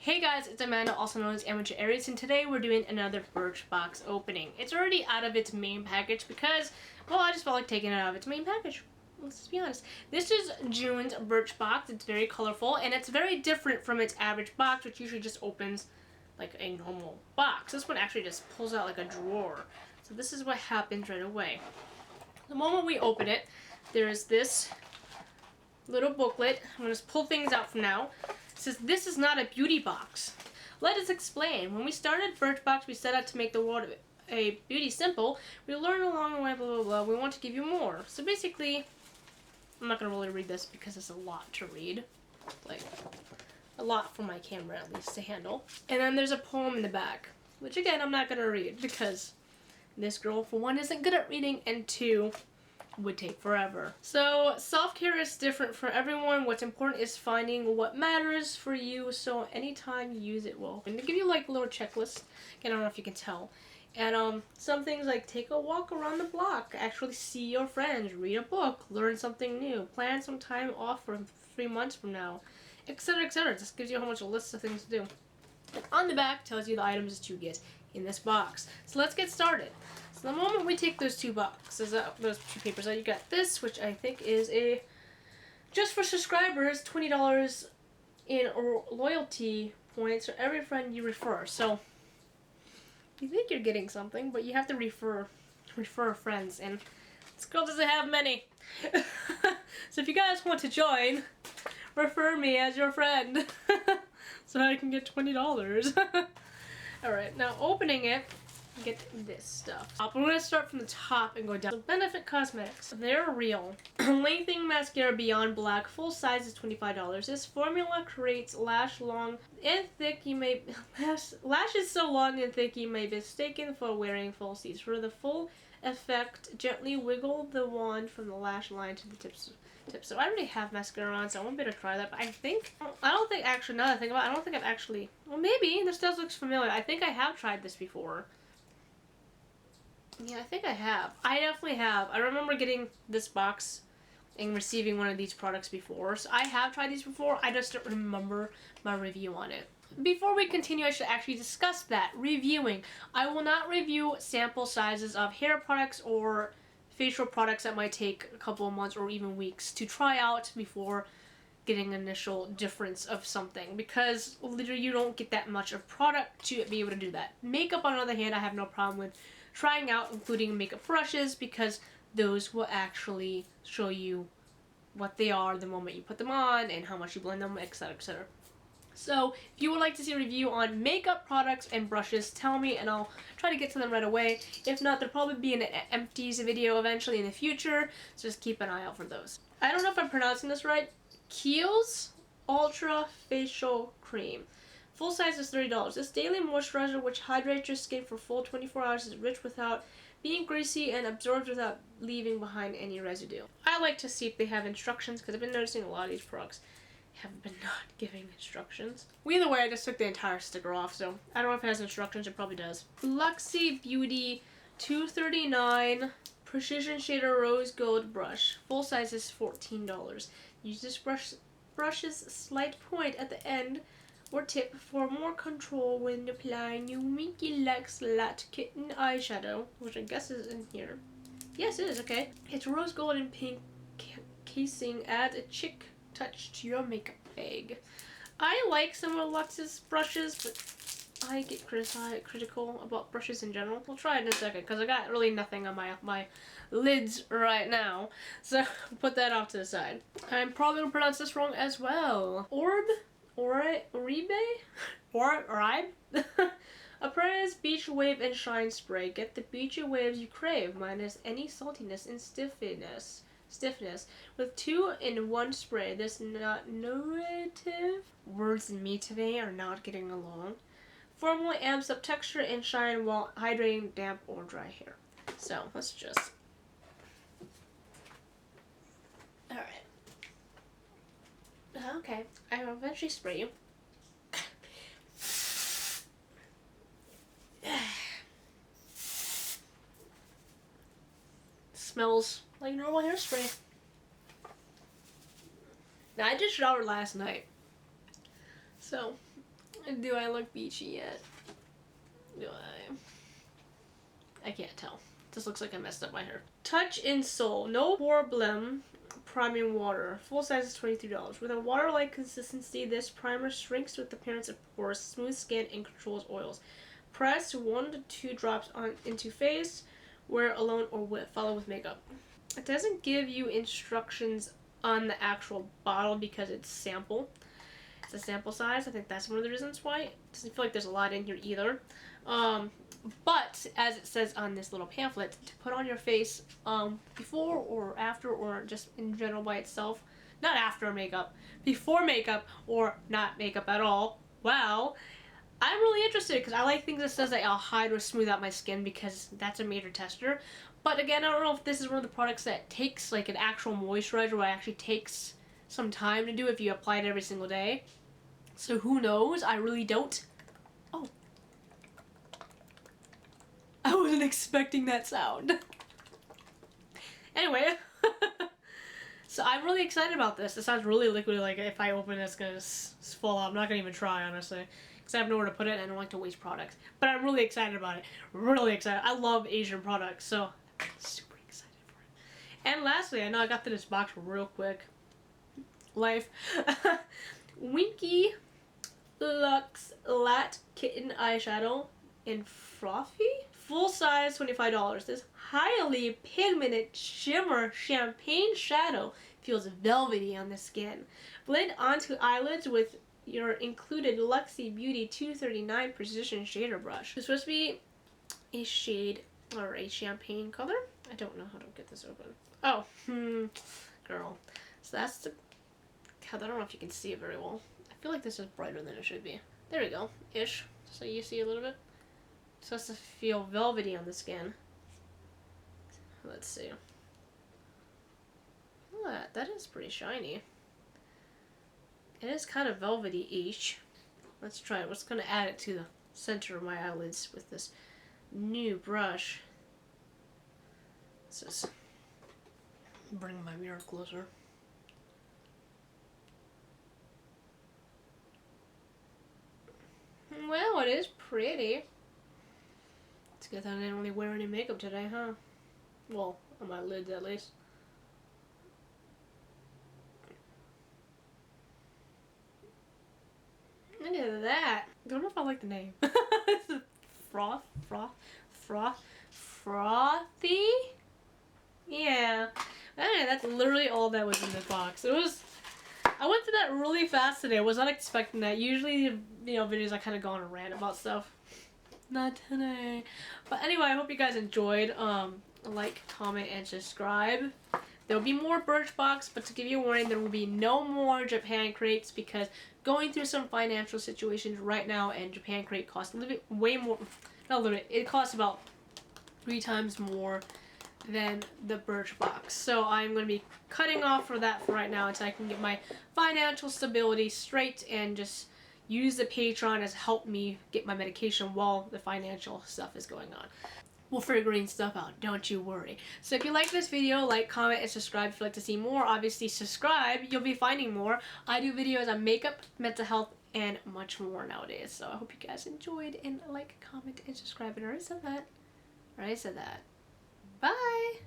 Hey guys, it's Amanda, also known as Amateur Aries, and today we're doing another Birchbox opening. It's already out of its main package because, well, I just felt like taking it out of its main package. Let's just be honest. This is June's Birchbox. It's very colorful, and it's very different from its average box, which usually just opens like a normal box. This one actually just pulls out like a drawer. So this is what happens right away. The moment we open it, there's this little booklet. I'm going to pull things out from now. It says, "This is not a beauty box. Let us explain. When we started Birchbox, we set out to make the world a beauty simple. We learned along the way, blah, blah, blah. We want to give you more." So basically, I'm not going to really read this because it's a lot to read. Like, a lot for my camera, at least, to handle. And then there's a poem in the back, which, again, I'm not going to read because this girl, for one, isn't good at reading, and two, would take forever. So self-care is different for everyone. What's important is finding what matters for you, so anytime you use it will. And they give you like a little checklist. Again, I don't know if you can tell. And some things like take a walk around the block, actually see your friends, read a book, learn something new, plan some time off for 3 months from now, etc, etc. It just gives you a whole bunch of lists of things to do. And on the back tells you the items to get in this box. So let's get started. So the moment we take those two boxes out, those two papers out, you got this, which I think is a, just for subscribers, $20 in loyalty points for every friend you refer. So you think you're getting something, but you have to refer friends, and this girl doesn't have many. So if you guys want to join, refer me as your friend so I can get $20. Alright, now opening it, get this stuff. I'm going to start from the top and go down. So Benefit Cosmetics. They're real. Lengthening mascara beyond black. Full size is $25. This formula creates lashes so long and thick you may be mistaken for wearing falsies. For the full effect, gently wiggle the wand from the lash line to the tips. So I already have mascara on, so I won't be able to try that. But I don't think actually, now that I think about it, I don't think I've actually, well maybe, this does look familiar. I think I have tried this before. Yeah, I think I have. I definitely have. I remember getting this box and receiving one of these products before. So I have tried these before. I just don't remember my review on it. Before we continue, I should actually discuss that. Reviewing. I will not review sample sizes of hair products or facial products that might take a couple of months or even weeks to try out before getting an initial difference of something, because literally you don't get that much of product to be able to do that. Makeup, on the other hand, I have no problem with trying out, including makeup brushes, because those will actually show you what they are the moment you put them on and how much you blend them, etc, etc. So if you would like to see a review on makeup products and brushes, tell me and I'll try to get to them right away. If not, there'll probably be an empties video eventually in the future, so just keep an eye out for those. I don't know if I'm pronouncing this right. Kiehl's Ultra Facial Cream. Full size is $30. This daily moisturizer, which hydrates your skin for full 24 hours, is rich without being greasy and absorbs without leaving behind any residue. I like to see if they have instructions, because I've been noticing a lot of these products have been not giving instructions. Either way, I just took the entire sticker off, so I don't know if it has instructions. It probably does. Luxie Beauty 239 Precision Shader Rose Gold Brush. Full size is $14. Use this brush's slight point at the end or tip for more control when applying new Winky Latte Kitten eyeshadow, which I guess is in here. Yes, it is, okay. It's rose gold and pink casing. Add a chic touch to your makeup bag. I like some of Lux's brushes, but I get critical about brushes in general. We'll try it in a second, because I got really nothing on my lids right now, so put that off to the side. I'm probably gonna pronounce this wrong as well. Oribe? Apres Beach Wave and Shine Spray. Get the beachy waves you crave, minus any saltiness and stiffness with 2-in-1 spray. This narrative words and me today are not getting along. Formula amps up texture and shine while hydrating damp or dry hair. So let's just, alright. Okay, I will eventually spray you. Smells like normal hairspray. Now, I just showered last night, so Do I look beachy yet? Do I can't tell. This looks like I messed up my hair. Touch in Soul. No Poreblem priming water. Full size is $23. With a water-like consistency, this primer shrinks with the appearance of pores, smooth skin, and controls oils. Press 1 to 2 drops into face. Wear alone or follow with makeup. It doesn't give you instructions on the actual bottle because it's sample. It's a sample size. I think that's one of the reasons why. It doesn't feel like there's a lot in here either. But as it says on this little pamphlet, to put on your face before or after or just in general by itself. Not after makeup, before makeup or not makeup at all. Wow. I'm really interested because I like things that says that I'll hide or smooth out my skin because that's a major tester. But again, I don't know if this is one of the products that takes like an actual moisturizer where it actually takes some time to do if you apply it every single day. So who knows? I really don't. Oh. I wasn't expecting that sound. Anyway. So I'm really excited about this. It sounds really liquidy, like if I open it, it's gonna fall out. I'm not gonna even try, honestly. Because I have nowhere to put it and I don't like to waste products. But I'm really excited about it. Really excited. I love Asian products, so I'm super excited for it. And lastly, I know I got through this box real quick. Life. Winky Luxe Latte Kitten Eyeshadow in Frothy. Full size, $25. This highly pigmented shimmer champagne shadow feels velvety on the skin. Blend onto eyelids with your included Luxie Beauty 239 Precision Shader Brush. It's supposed to be a shade or a champagne color. I don't know how to get this open. Oh, girl. So that's the color. I don't know if you can see it very well. I feel like this is brighter than it should be. There we go, ish. So you see a little bit. It's supposed to feel velvety on the skin. Let's see. Oh, that is pretty shiny. It is kind of velvety-ish. Let's try it. We're just going to add it to the center of my eyelids with this new brush. Let's just bring my mirror closer. Well, it is pretty. It's good that I didn't really wear any makeup today, huh? Well, on my lids at least. Look at that. I don't know if I like the name. It's Frothy? Yeah. Anyway, that's literally all that was in the box. I went through that really fast today. I was not expecting that. Usually, videos I kind of go on a rant about stuff. Not today. But anyway, I hope you guys enjoyed. Like, comment, and subscribe. There'll be more Birchbox, but to give you a warning, there will be no more Japan crates because going through some financial situations right now, and Japan crate costs a little bit, way more, not a little bit, it costs about 3 times more than the Birchbox. So I'm going to be cutting off for that for right now until I can get my financial stability straight and just use the Patreon as help me get my medication while the financial stuff is going on. We're figuring stuff out, don't you worry. So if you like this video, like, comment, and subscribe if you'd like to see more. Obviously, subscribe. You'll be finding more. I do videos on makeup, mental health, and much more nowadays. So I hope you guys enjoyed, and like, comment, and subscribe. And I already said that. Bye!